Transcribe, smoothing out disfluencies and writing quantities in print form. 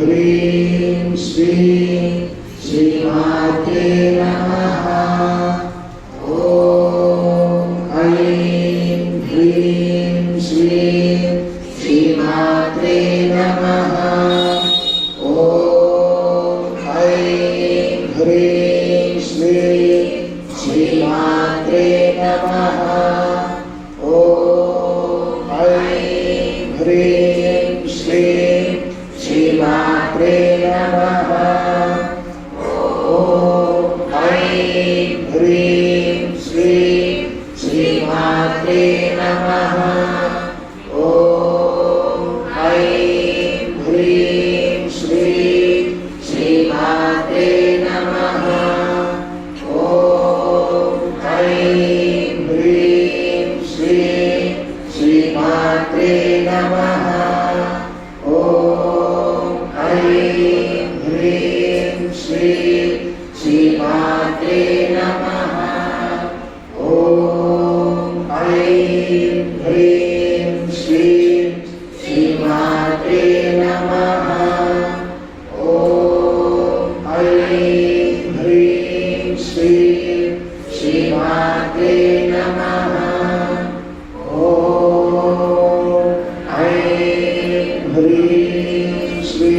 ह्रीं श्रीं श्रीमात्रे नमः। ॐ ऐं ह्रीं श्रीं श्रीमात्रे नमः। ॐ ऐं ह्रीं श्रीं श्रीमात्रे नमः। ॐ ऐं ह्रीं श्रीं श्रीमात्रे नमः। ॐ ऐं ह्रीं श्रीं श्रीमात्रे नमः। ॐ ऐं ह्रीं श्रीं श्रीमात्रे नमः। ॐ ऐं ह्रीं श्रीं श्रीमात्रे नमः। ॐ ऐं ह्रीं श्रीं श्रीमात्रे नमः। ॐ ऐं ह्रीं श्रीं श्रीमात्रे नमः।